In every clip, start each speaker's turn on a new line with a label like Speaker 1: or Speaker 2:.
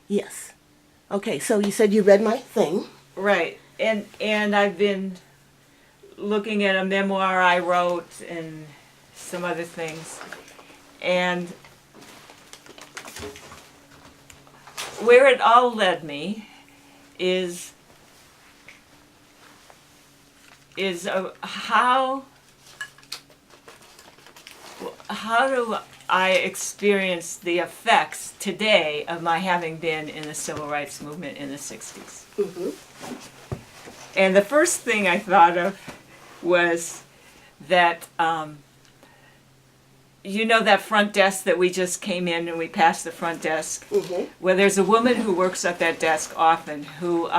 Speaker 1: Yes. Okay, so you said you read my thing.
Speaker 2: Right. And I've been looking at a memoir I wrote and some other things. And where it all led me is how do I experience the effects today of my having been in the civil rights movement in the 60s.
Speaker 1: Mm-hmm.
Speaker 2: And the first thing I thought of was that, you know that front desk that we just came in and we passed the front desk?
Speaker 1: Mm-hmm.
Speaker 2: Well, there's a woman who works at that desk often who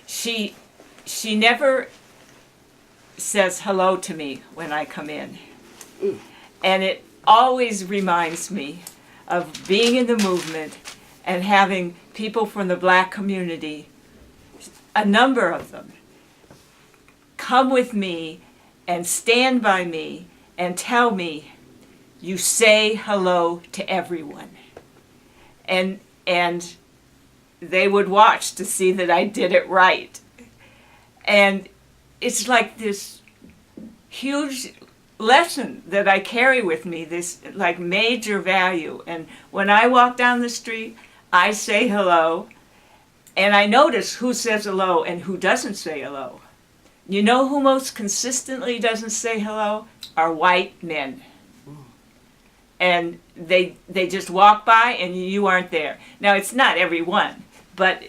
Speaker 2: she never says hello to me when I come in.
Speaker 1: Mm.
Speaker 2: And it always reminds me of being in the movement and having people from the black community, a number of them, come with me and stand by me and tell me, you say hello to everyone. And they would watch to see that I did it right. And it's like this huge lesson that I carry with me, this like major value. And when I walk down the street, I say hello, and I notice who says hello and who doesn't say hello. You know who most consistently doesn't say hello? Are white men. And they just walk by and you aren't there. Now, it's not everyone, but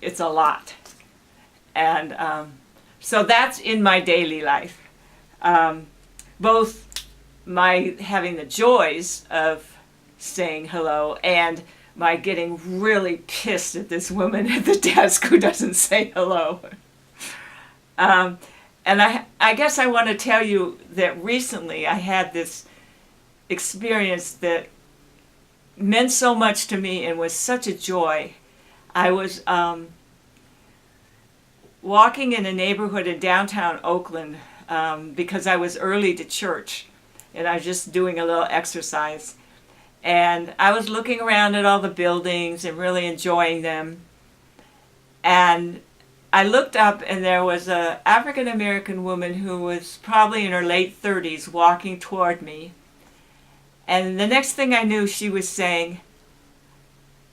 Speaker 2: it's a lot. And so that's in my daily life. Both my having the joys of saying hello and my getting really pissed at this woman at the desk who doesn't say hello. And I guess I want to tell you that recently I had this experience that meant so much to me and was such a joy. I was walking in a neighborhood in downtown Oakland because I was early to church and I was just doing a little exercise. And I was looking around at all the buildings and really enjoying them. And I looked up and there was an African American woman who was probably in her late 30s walking toward me. And the next thing I knew, she was saying,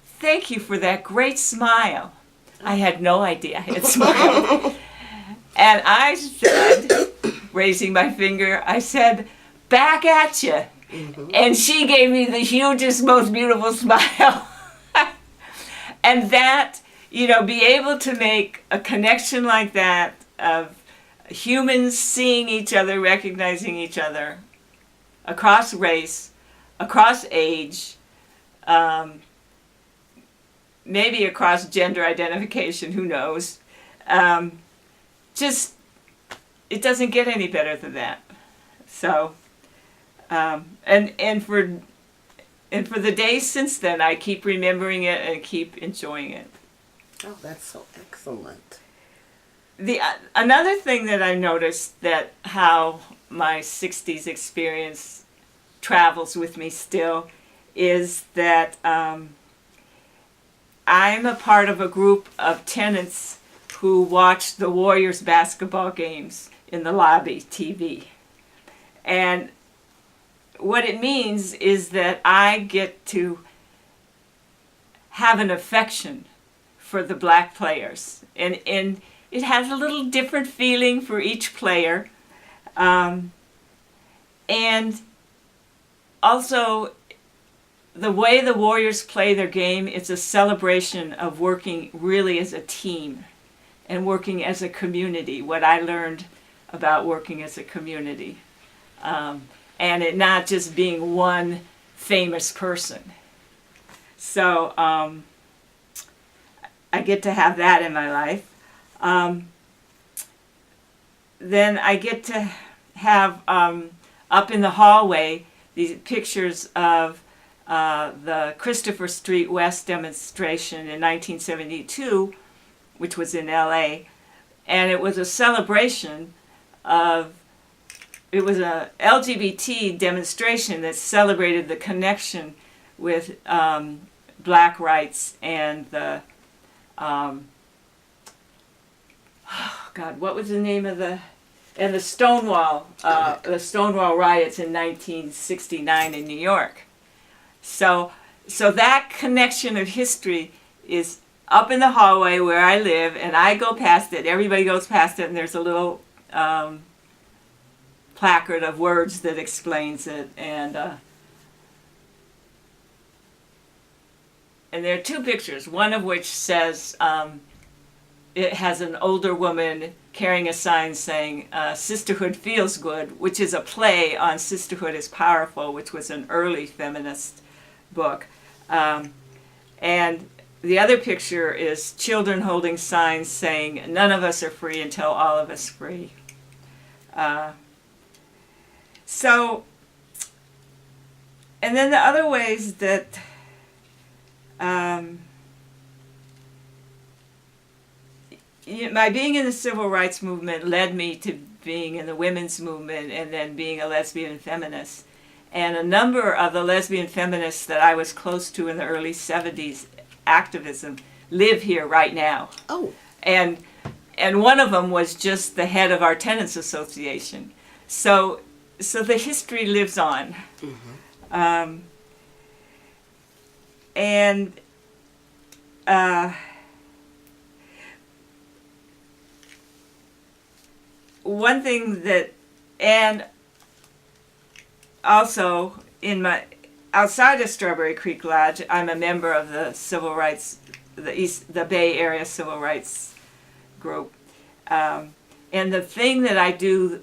Speaker 2: "Thank you for that great smile." I had no idea I had smiled. And I said, raising my finger, I said, "Back at you." Mm-hmm. And she gave me the hugest, most beautiful smile. And that, you know, be able to make a connection like that of humans seeing each other, recognizing each other across race, across age, maybe across gender identification, who knows. Just, it doesn't get any better than that. So, and for the days since then, I keep remembering it and keep enjoying it.
Speaker 1: Oh, that's so excellent.
Speaker 2: Another thing that I noticed, that how my 60s experience travels with me still, is that I'm a part of a group of tenants who watch the Warriors basketball games in the lobby TV. And what it means is that I get to have an affection for the black players. And it has a little different feeling for each player. And also, the way the Warriors play their game, it's a celebration of working really as a team and working as a community, what I learned about working as a community. And it not just being one famous person. So I get to have that in my life. Then I get to have up in the hallway these pictures of the Christopher Street West demonstration in 1972, which was in LA. And it was a celebration of it was a LGBT demonstration that celebrated the connection with black rights and the God, what was the name of the Stonewall riots in 1969 in New York. So that connection of history is up in the hallway where I live, and I go past it. Everybody goes past it, and there's a little placard of words that explains it, and there are two pictures. One of which says it has an older woman carrying a sign saying "Sisterhood feels good," which is a play on "Sisterhood is Powerful," which was an early feminist book, and the other picture is children holding signs saying, "None of us are free until all of us free." And then the other ways that my being in the civil rights movement led me to being in the women's movement and then being a lesbian feminist. And a number of the lesbian feminists that I was close to in the early 70s activism live here right now.
Speaker 1: Oh.
Speaker 2: And one of them was just the head of our tenants association. So the history lives on. Mm-hmm. One thing that, and also outside of Strawberry Creek Lodge, I'm a member of the civil rights, the Bay Area Civil Rights Group. And the thing that I do,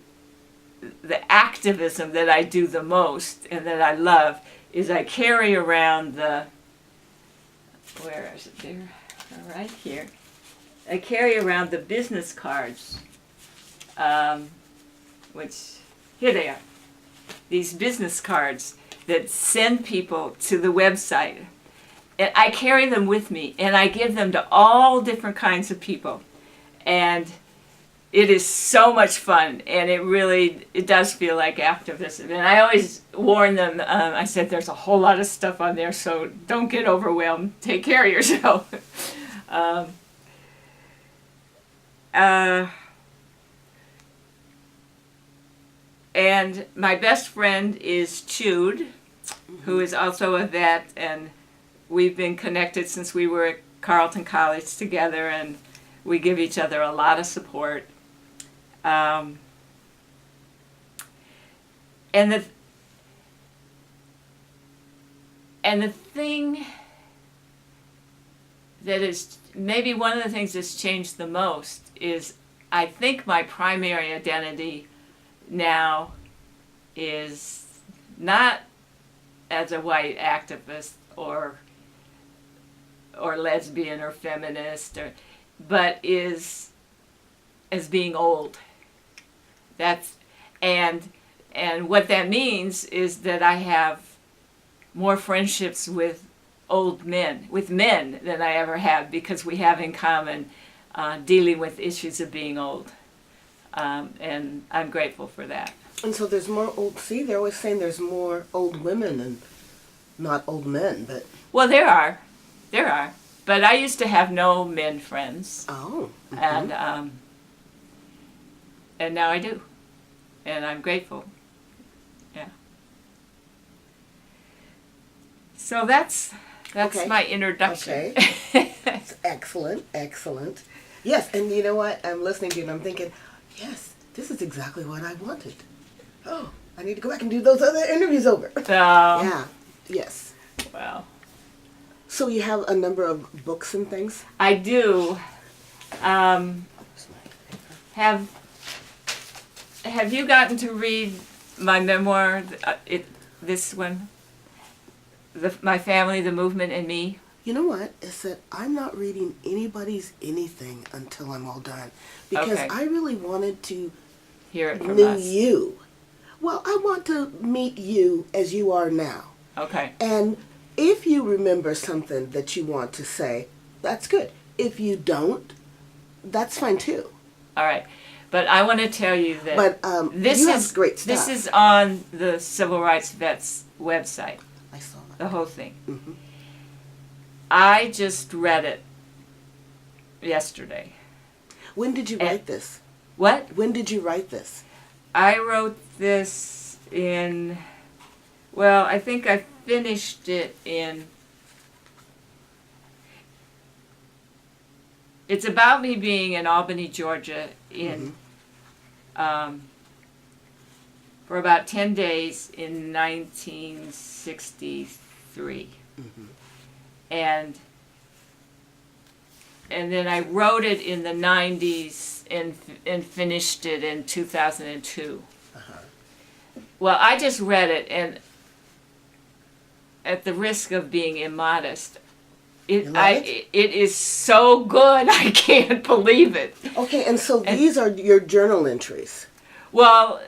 Speaker 2: the activism that I do the most and that I love is I carry around where is it there? Right here. I carry around the business cards, which, here they are. These business cards that send people to the website. And I carry them with me, and I give them to all different kinds of people. And it is so much fun, and it does feel like activism. And I always warn them, I said, there's a whole lot of stuff on there, so don't get overwhelmed. Take care of yourself. And my best friend is Chude, who is also a vet, and we've been connected since we were at Carleton College together, and we give each other a lot of support. And the thing that is maybe one of the things that's changed the most is I think my primary identity now is not as a white activist or lesbian or feminist, but is as being old. And what that means is that I have more friendships with men than I ever have, because we have in common dealing with issues of being old. And I'm grateful for that.
Speaker 1: And so there's more they're always saying there's more old women and not old men, but...
Speaker 2: Well, there are. But I used to have no men friends.
Speaker 1: Oh. Mm-hmm.
Speaker 2: And now I do. And I'm grateful. Yeah. So that's
Speaker 1: okay.
Speaker 2: My introduction.
Speaker 1: Okay. That's excellent. Yes, and you know what? I'm listening to you and I'm thinking, yes, this is exactly what I wanted. Oh, I need to go back and do those other interviews over. Yeah. Yes.
Speaker 2: Wow.
Speaker 1: So you have a number of books and things?
Speaker 2: I do. Have you gotten to read my memoir, this one? My Family, the Movement, and Me?
Speaker 1: You know what? It's that I'm not reading anybody's anything until I'm all done. Because
Speaker 2: okay.
Speaker 1: I really wanted to
Speaker 2: hear it from
Speaker 1: know
Speaker 2: us.
Speaker 1: you. Well, I want to meet you as you are now.
Speaker 2: Okay.
Speaker 1: And if you remember something that you want to say, that's good. If you don't, that's fine too.
Speaker 2: All right. But I want to tell you that
Speaker 1: But
Speaker 2: this
Speaker 1: you
Speaker 2: is
Speaker 1: have great stuff.
Speaker 2: this is on the Civil Rights Vets website,
Speaker 1: I saw that.
Speaker 2: the whole thing.
Speaker 1: Mm-hmm.
Speaker 2: I just read it yesterday.
Speaker 1: When did you write this?
Speaker 2: What?
Speaker 1: When did you write this?
Speaker 2: I wrote this in, well, I think I finished it in, it's about me being in Albany, Georgia in, for about 10 days in 1963. And then I wrote it in the 90s and finished it in 2002. Well, I just read it, and at the risk of being immodest, it is so good. I can't believe it.
Speaker 1: Okay, and so these are your journal entries.
Speaker 2: Well,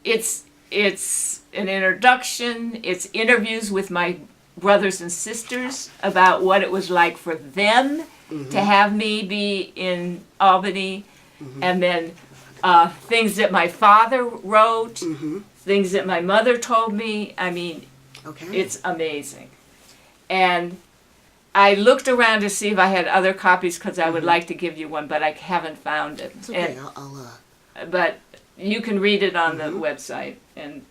Speaker 2: it's an introduction. It's interviews with my brothers and sisters about what it was like for them to have me be in Albany, and then things that my father wrote, things that my mother told me. I mean, it's amazing. And I looked around to see if I had other copies because I would like to give you one, but I haven't found it.
Speaker 1: It's okay.
Speaker 2: But you can read it on the website. And